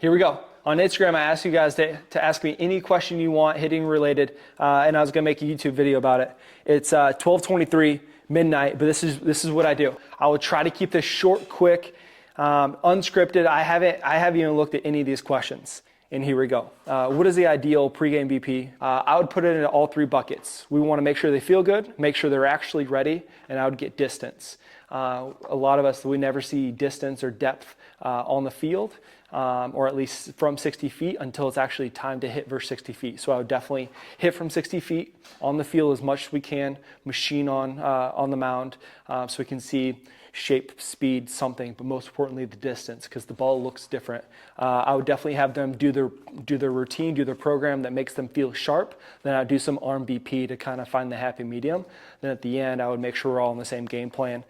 Here we go. On Instagram, I asked you guys to ask me any question you want hitting related, and I was gonna make a YouTube video about it. It's 12:23 midnight, but this is what I do. I will try to keep this short, quick, unscripted. I haven't even looked at any of these questions. And here we go. What is the ideal pregame VP? I would put it into all three buckets. We want to make sure they feel good, make sure they're actually ready, and I would get distance. A lot of us, we never see distance or depth on the field, or at least from 60 feet until it's actually time to hit versus 60 feet. So I would definitely hit from 60 feet on the field as much as we can, machine on the mound, so we can see shape, speed, something, but most importantly the distance, because the ball looks different. I would definitely have them do their routine, do their program that makes them feel sharp. Then I'd do some arm BP to kind of find the happy medium. Then at the end, I would make sure we're all on the same game plan,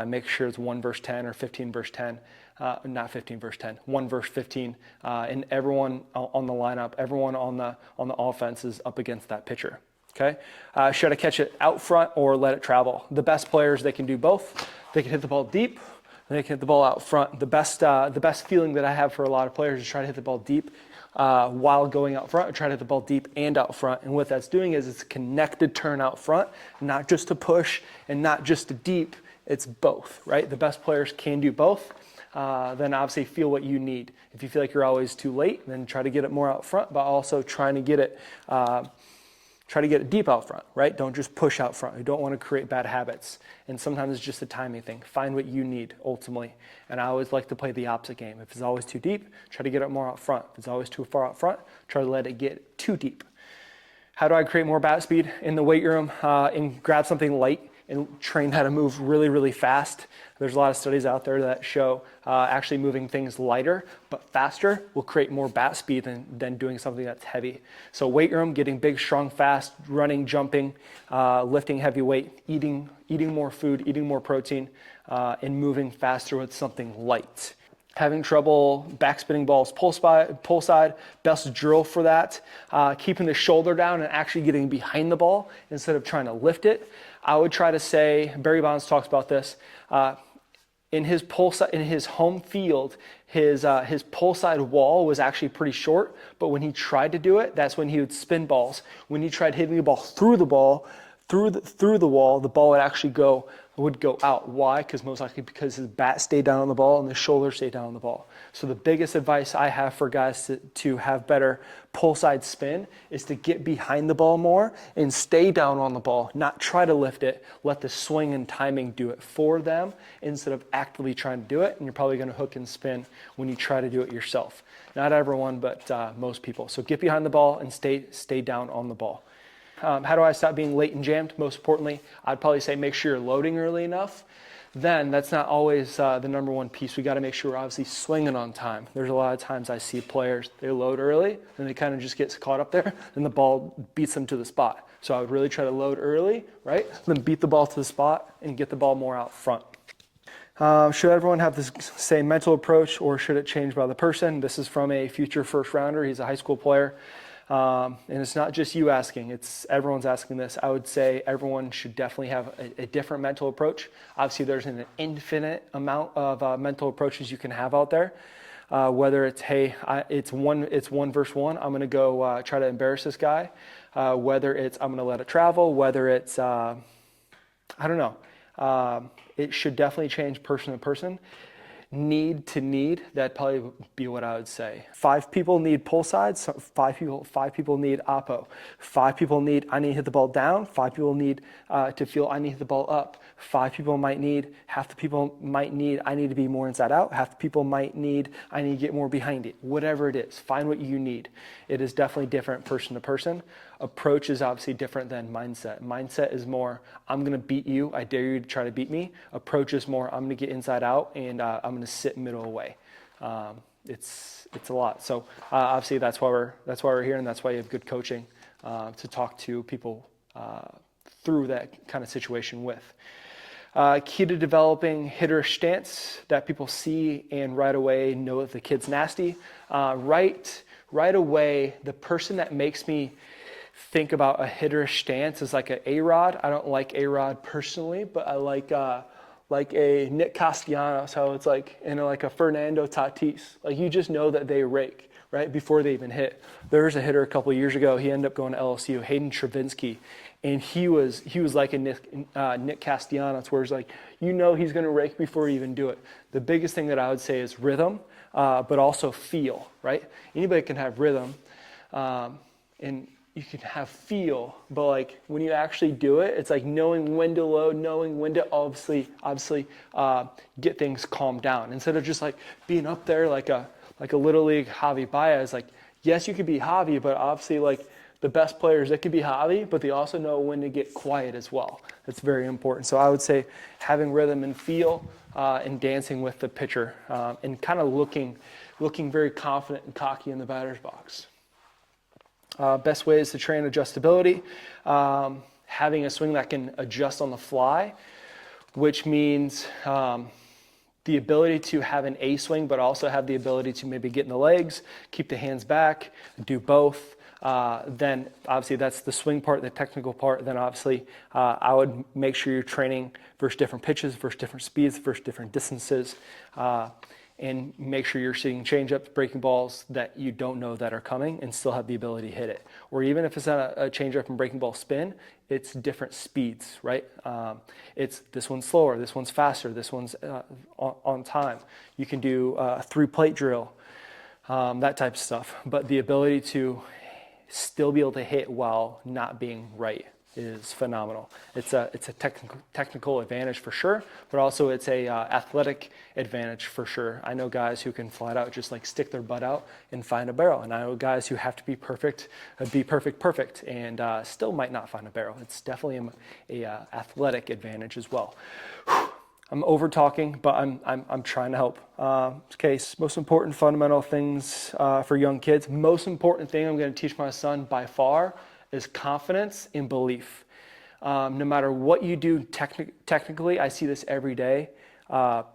make sure it's 1 versus 10 or 15 versus 10. Not 15 versus 10, 1 versus 15, and everyone on the lineup, everyone on the offense is up against that pitcher. Okay, should I catch it out front or let it travel? The best players, they can do both. They can hit the ball deep, and they can hit the ball out front. The best feeling that I have for a lot of players is try to hit the ball deep while going out front, or try to hit the ball deep and out front. And what that's doing is it's a connected turn out front, not just a push and not just a deep. It's both, right? The best players can do both. Then obviously feel what you need. If you feel like you're always too late, then try to get it more out front, but also trying to get it deep out front, right? Don't just push out front. You don't want to create bad habits. And sometimes it's just a timing thing. Find what you need ultimately. And I always like to play the opposite game. If it's always too deep, try to get it more out front. If it's always too far out front, try to let it get too deep. How do I create more bat speed in the weight room? And grab something light and train how to move really, really fast. There's a lot of studies out there that show actually moving things lighter but faster will create more bat speed than doing something that's heavy. So weight room, getting big, strong, fast, running, jumping, lifting heavy weight, eating more food, eating more protein, and moving faster with something light. Having trouble backspinning balls pull side, best drill for that. Keeping the shoulder down and actually getting behind the ball instead of trying to lift it. I would try to say, Barry Bonds talks about this, in his home field, his pull side wall was actually pretty short, but when he tried to do it, that's when he would spin balls. When he tried hitting the ball through the wall, the ball would actually go out. Why? Because his bat stayed down on the ball and the shoulder stayed down on the ball. So the biggest advice I have for guys to have better pull side spin is to get behind the ball more and stay down on the ball, not try to lift it. Let the swing and timing do it for them instead of actively trying to do it. And you're probably going to hook and spin when you try to do it yourself. Not everyone, but most people. So get behind the ball and stay down on the ball. How do I stop being late and jammed? Most importantly, I'd probably say make sure you're loading early enough. Then that's not always the number one piece. We got to make sure we're obviously swinging on time. There's a lot of times I see players, they load early and they kind of just get caught up there and the ball beats them to the spot. So I would really try to load early, right? Then beat the ball to the spot and get the ball more out front. Should everyone have this same mental approach or should it change by the person? This is from a future first rounder. He's a high school player. And it's not just you asking, everyone's asking this. I would say everyone should definitely have a different mental approach. Obviously, there's an infinite amount of mental approaches you can have out there. Whether it's, hey, it's one versus one, I'm going to go try to embarrass this guy. Whether it's, I'm going to let it travel. Whether it's, I don't know. It should definitely change person to person. Need to need, that'd probably be what I would say. 5 people need pull sides, 5 people need oppo. 5 people need, I need to hit the ball down. 5 people need to feel I need to hit the ball up. 5 people might need, half the people might need, I need to be more inside out. Half the people might need, I need to get more behind it. Whatever it is, find what you need. It is definitely different person to person. Approach is obviously different than mindset. Mindset is more, I'm going to beat you. I dare you to try to beat me. Approach is more, I'm going to get inside out and I'm going to sit middle away. It's a lot. So obviously that's why we're here, and that's why you have good coaching to talk to people through that kind of situation with. Key to developing hitter stance that people see and right away know that the kid's nasty. Right away, the person that makes me think about a hitter stance is like an A-Rod. I don't like A-Rod personally, but I like like a Nick Castellanos, how it's like in like a Fernando Tatis. Like you just know that they rake, right, before they even hit. There was a hitter a couple of years ago. He ended up going to LSU, Hayden Travinski, and he was like a Nick Castellanos, where it's like you know he's going to rake before you even do it. The biggest thing that I would say is rhythm, but also feel, right? Anybody can have rhythm, and you can have feel, but like when you actually do it, it's like knowing when to load, knowing when to obviously get things calmed down, instead of just like being up there like a little league Javi Baez. Like, yes, you could be Javi, but obviously like the best players, they could be Javi, but they also know when to get quiet as well. That's very important. So I would say having rhythm and feel, and dancing with the pitcher, and kind of looking very confident and cocky in the batter's box. Best ways to train adjustability, having a swing that can adjust on the fly, which means the ability to have an A swing, but also have the ability to maybe get in the legs, keep the hands back, do both. Then obviously that's the swing part, the technical part. Then obviously I would make sure you're training versus different pitches, versus different speeds, versus different distances. And make sure you're seeing changeups, breaking balls that you don't know that are coming and still have the ability to hit it. Or even if it's not a changeup and breaking ball spin, it's different speeds, right? It's this one's slower, this one's faster, this one's on time. You can do a 3-plate drill, that type of stuff. But the ability to still be able to hit while not being right is phenomenal. It's a technical advantage for sure, but also it's a athletic advantage for sure. I know guys who can flat out just like stick their butt out and find a barrel, and I know guys who have to be perfect, and still might not find a barrel. It's definitely a athletic advantage as well. I'm over talking, but I'm trying to help. Okay, most important fundamental things for young kids. Most important thing I'm going to teach my son by far is confidence and belief. No matter what you do technically, I see this every day.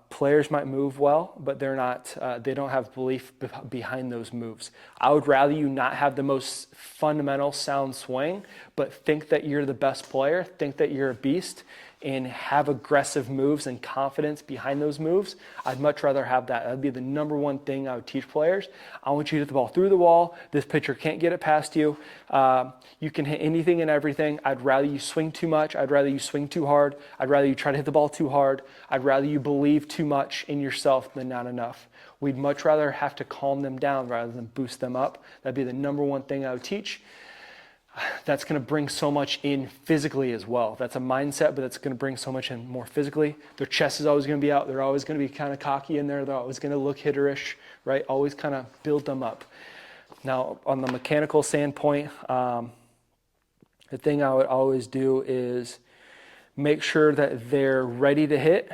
Players might move well, but they don't have belief behind those moves. I would rather you not have the most fundamental sound swing, but think that you're the best player, think that you're a beast, and have aggressive moves and confidence behind those moves. I'd much rather have that. That'd be the number one thing I would teach players. I want you to hit the ball through the wall. This pitcher can't get it past you. You can hit anything and everything. I'd rather you swing too much. I'd rather you swing too hard. I'd rather you try to hit the ball too hard. I'd rather you believe too much in yourself than not enough. We'd much rather have to calm them down rather than boost them up. That'd be the number one thing I would teach. That's going to bring so much in physically as well. That's a mindset, but that's going to bring so much in more physically. Their chest is always going to be out. They're always going to be kind of cocky in there. They're always going to look hitterish, right? Always kind of build them up. Now, on the mechanical standpoint, the thing I would always do is make sure that they're ready to hit.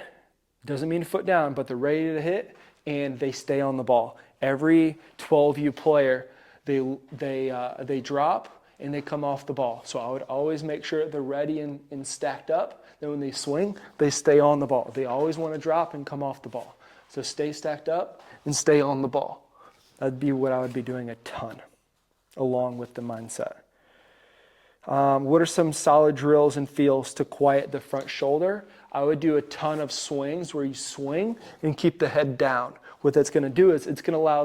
Doesn't mean foot down, but they're ready to hit and they stay on the ball. Every 12U player, they drop and they come off the ball. So I would always make sure they're ready and stacked up. Then when they swing, they stay on the ball. They always want to drop and come off the ball. So stay stacked up and stay on the ball. That'd be what I would be doing a ton, along with the mindset. What are some solid drills and feels to quiet the front shoulder? I would do a ton of swings where you swing and keep the head down. What that's going to do is it's going to allow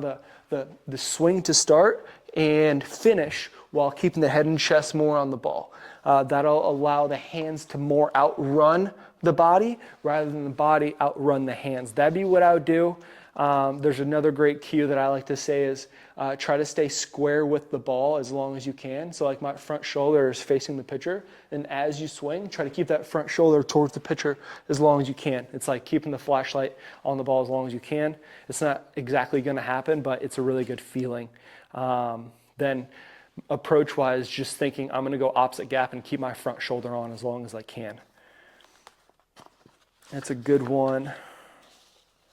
the swing to start and finish while keeping the head and chest more on the ball. That'll allow the hands to more outrun the body rather than the body outrun the hands. That'd be what I would do. There's another great cue that I like to say is try to stay square with the ball as long as you can. So like my front shoulder is facing the pitcher, and as you swing, try to keep that front shoulder towards the pitcher as long as you can. It's like keeping the flashlight on the ball as long as you can. It's not exactly going to happen, but it's a really good feeling. Then approach-wise, just thinking I'm going to go opposite gap and keep my front shoulder on as long as I can. That's a good one.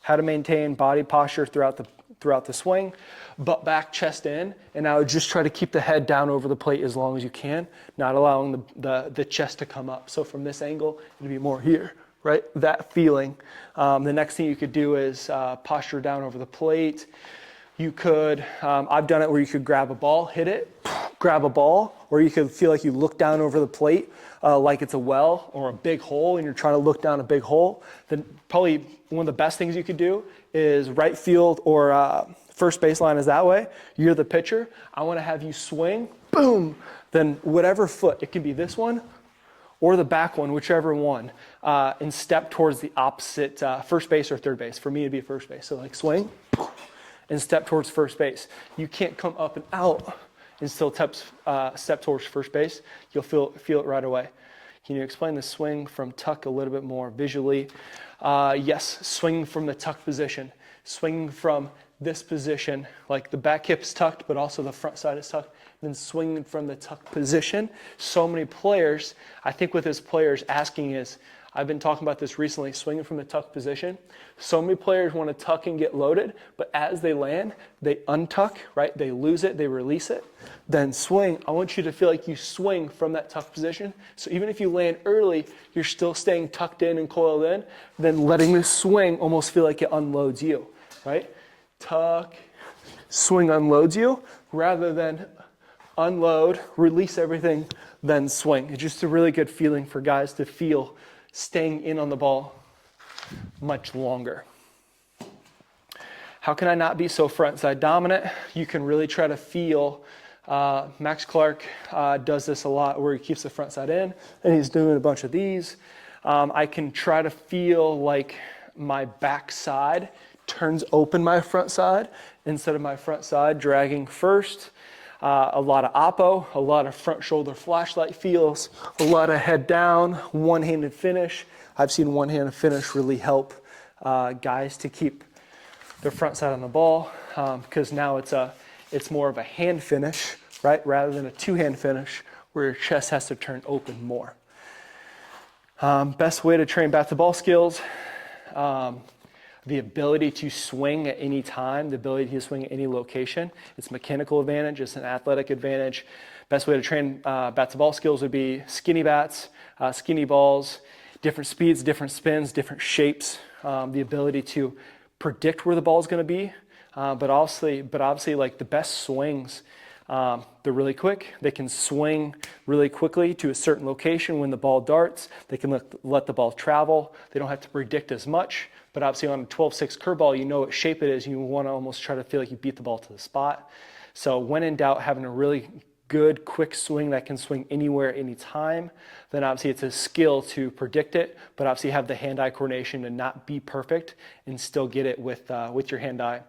How to maintain body posture throughout the swing, butt back, chest in, and I would just try to keep the head down over the plate as long as you can, not allowing the chest to come up. So from this angle, it'd be more here, right? That feeling. The next thing you could do is posture down over the plate. You could, I've done it where you could grab a ball, hit it, grab a ball, or you could feel like you look down over the plate like it's a well or a big hole and you're trying to look down a big hole. Then probably one of the best things you could do is right field or first baseline is that way. You're the pitcher. I want to have you swing, boom, then whatever foot, it can be this one or the back one, whichever one, and step towards the opposite first base or third base. For me, it'd be first base. So like swing and step towards first base. You can't come up and out and still step towards first base. You'll feel it right away. Can you explain the swing from tuck a little bit more visually? Yes, swinging from the tuck position. Swinging from this position, like the back hip's tucked, but also the front side is tucked, then swinging from the tuck position. So many players, I think with his players asking is, I've been talking about this recently, swinging from the tuck position. So many players want to tuck and get loaded, but as they land, they untuck, right? They lose it, they release it, then swing. I want you to feel like you swing from that tuck position. So even if you land early, you're still staying tucked in and coiled in, then letting this swing almost feel like it unloads you, right? Tuck, swing unloads you, rather than unload, release everything, then swing. It's just a really good feeling for guys to feel staying in on the ball much longer. How can I not be so front side dominant? You can really try to feel, Max Clark does this a lot where he keeps the front side in and he's doing a bunch of these. I can try to feel like my back side turns open my front side instead of my front side dragging first. A lot of oppo, a lot of front shoulder flashlight feels, a lot of head down, one-handed finish. I've seen one-handed finish really help guys to keep their front side on the ball because now it's more of a hand finish, right, rather than a two-hand finish where your chest has to turn open more. Best way to train bat-to-ball skills. The ability to swing at any time, the ability to swing at any location. It's mechanical advantage, it's an athletic advantage. Best way to train bat-to-ball skills would be skinny bats, skinny balls, different speeds, different spins, different shapes. The ability to predict where the ball is going to be, but obviously like the best swings, they're really quick. They can swing really quickly to a certain location when the ball darts. They can let the ball travel. They don't have to predict as much. But obviously on a 12-6 curveball, you know what shape it is. You want to almost try to feel like you beat the ball to the spot. So when in doubt, having a really good, quick swing that can swing anywhere, anytime, then obviously it's a skill to predict it, but obviously have the hand-eye coordination to not be perfect and still get it with your hand-eye.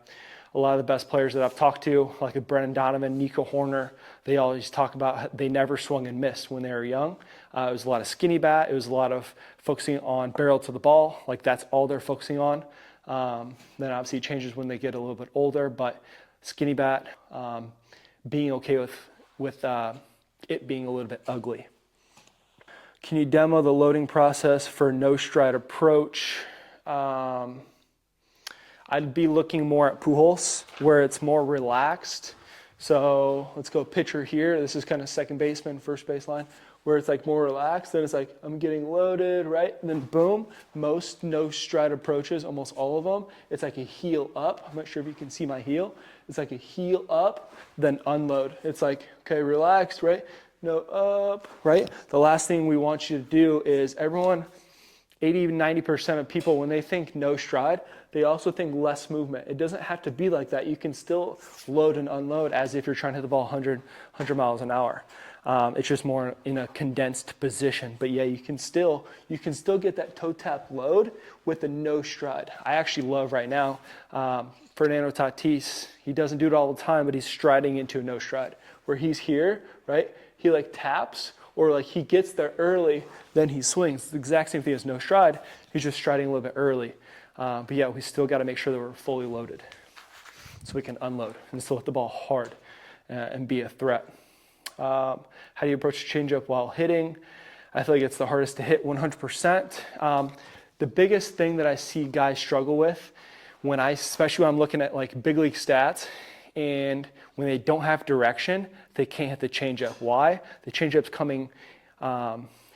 A lot of the best players that I've talked to, like Brennan Donovan, Nico Horner, they always talk about they never swung and missed when they were young. It was a lot of skinny bat. It was a lot of focusing on barrel to the ball. Like that's all they're focusing on. Then obviously it changes when they get a little bit older, but skinny bat, being okay with it being a little bit ugly. Can you demo the loading process for no stride approach? I'd be looking more at Pujols where it's more relaxed. So let's go pitcher here. This is kind of second baseman, first baseline, where it's like more relaxed. Then it's like, I'm getting loaded, right? And then boom, most no stride approaches, almost all of them, it's like a heel up. I'm not sure if you can see my heel. It's like a heel up, then unload. It's like, okay, relaxed, right? No up, right? The last thing we want you to do is everyone, 80-90% of people, when they think no stride, they also think less movement. It doesn't have to be like that. You can still load and unload as if you're trying to hit the ball 100 miles an hour. It's just more in a condensed position. But yeah, you can still get that toe tap load with a no stride. I actually love right now, Fernando Tatis, he doesn't do it all the time, but he's striding into a no stride. Where he's here, right? He like taps, or like he gets there early, then he swings. It's the exact same thing as no stride. He's just striding a little bit early. But yeah, we still got to make sure that we're fully loaded so we can unload and still hit the ball hard and be a threat. How do you approach a changeup while hitting? I feel like it's the hardest to hit 100%. The biggest thing that I see guys struggle with especially when I'm looking at like big league stats, and when they don't have direction, they can't hit the changeup. Why? The changeup's coming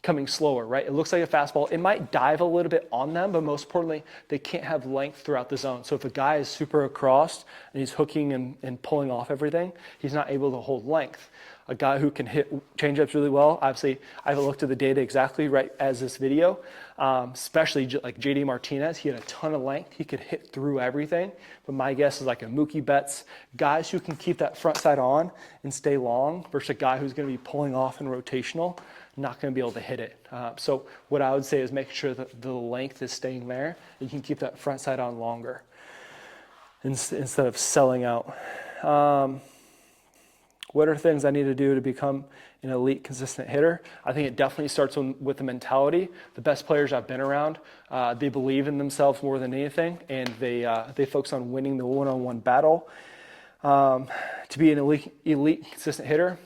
coming slower, right? It looks like a fastball. It might dive a little bit on them, but most importantly, they can't have length throughout the zone. So if a guy is super across and he's hooking and pulling off everything, he's not able to hold length. A guy who can hit changeups really well, obviously, I haven't looked at the data exactly right as this video, especially like JD Martinez. He had a ton of length. He could hit through everything. But my guess is like a Mookie Betts, guys who can keep that front side on and stay long versus a guy who's going to be pulling off and rotational, not going to be able to hit it. So what I would say is make sure that the length is staying there. And you can keep that front side on longer instead of selling out. What are things I need to do to become an elite, consistent hitter? I think it definitely starts with the mentality. The best players I've been around, they believe in themselves more than anything, and they focus on winning the one-on-one battle. To be an elite, consistent hitter,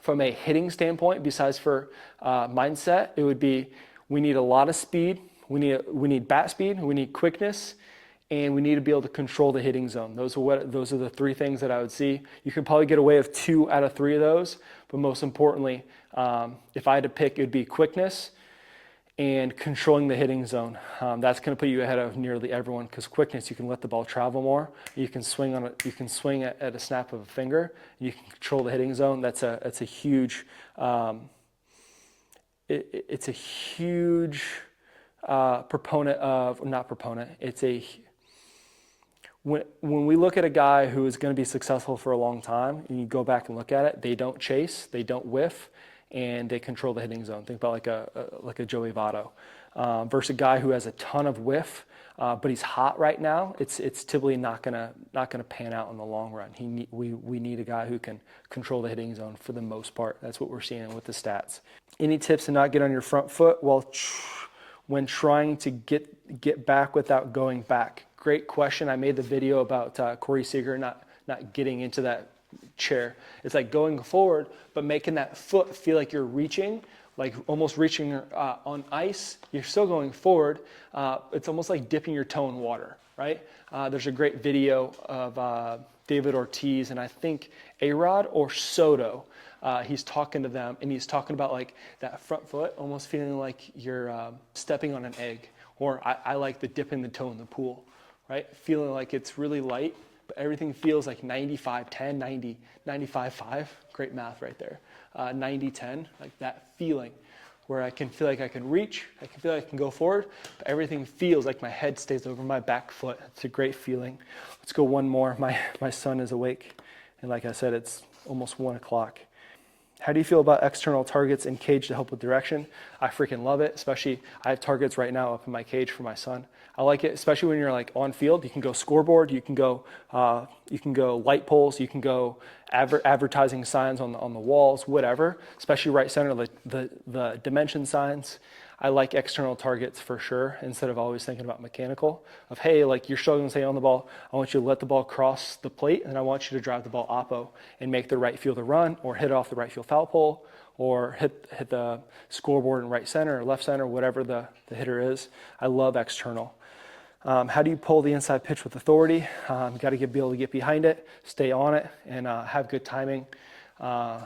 from a hitting standpoint, besides for mindset, it would be we need a lot of speed, we need bat speed, we need quickness, and we need to be able to control the hitting zone. Those are the three things that I would see. You could probably get away with 2 out of 3 of those, but most importantly, if I had to pick, it would be quickness and controlling the hitting zone. That's going to put you ahead of nearly everyone, because quickness, you can let the ball travel more. You can swing on it. You can swing at a snap of a finger. And you can control the hitting zone. That's a huge. It's a huge proponent of not proponent. It's a when we look at a guy who is going to be successful for a long time, and you go back and look at it, they don't chase, they don't whiff, and they control the hitting zone. Think about like a Joey Votto versus a guy who has a ton of whiff, but he's hot right now. It's typically not gonna pan out in the long run. We need a guy who can control the hitting zone for the most part. That's what we're seeing with the stats. Any tips to not get on your front foot when trying to get back without going back? Great question. I made the video about Corey Seager not getting into that chair. It's like going forward, but making that foot feel like you're reaching, like almost reaching on ice. You're still going forward. It's almost like dipping your toe in water, right? There's a great video of David Ortiz and I think A-Rod or Soto. He's talking to them, and he's talking about like that front foot almost feeling like you're stepping on an egg, or I like the dipping the toe in the pool, right? Feeling like it's really light, but everything feels like 95-10, 90, 95-5. Great math right there. 90-10, like that feeling where I can feel like I can reach, I can feel like I can go forward, but everything feels like my head stays over my back foot. It's a great feeling. Let's go one more. My son is awake, and like I said, it's almost 1 o'clock. How do you feel about external targets in cage to help with direction? I freaking love it, especially I have targets right now up in my cage for my son. I like it, especially when you're like on field. You can go scoreboard, you can go light poles, you can go advertising signs on the walls, whatever. Especially right center, the dimension signs. I like external targets for sure, instead of always thinking about mechanical. Of hey, like you're struggling to stay on the ball, I want you to let the ball cross the plate, and I want you to drive the ball oppo and make the right fielder run, or hit it off the right field foul pole, or hit the scoreboard in right center or left center, whatever the hitter is. I love external. How do you pull the inside pitch with authority? You got to be able to get behind it, stay on it, and have good timing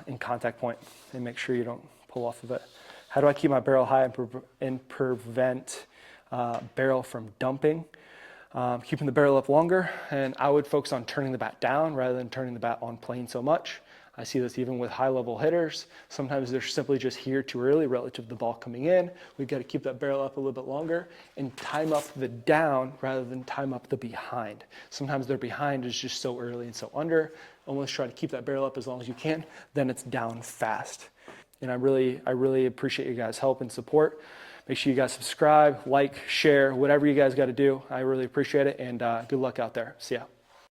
in contact point, and make sure you don't pull off of it. How do I keep my barrel high and prevent barrel from dumping? Keeping the barrel up longer, and I would focus on turning the bat down rather than turning the bat on plane so much. I see this even with high-level hitters. Sometimes they're simply just here too early relative to the ball coming in. We've got to keep that barrel up a little bit longer and time up the down rather than time up the behind. Sometimes their behind is just so early and so under. Almost try to keep that barrel up as long as you can, then it's down fast. And I really appreciate you guys' help and support. Make sure you guys subscribe, like, share, whatever you guys got to do. I really appreciate it, and good luck out there. See ya.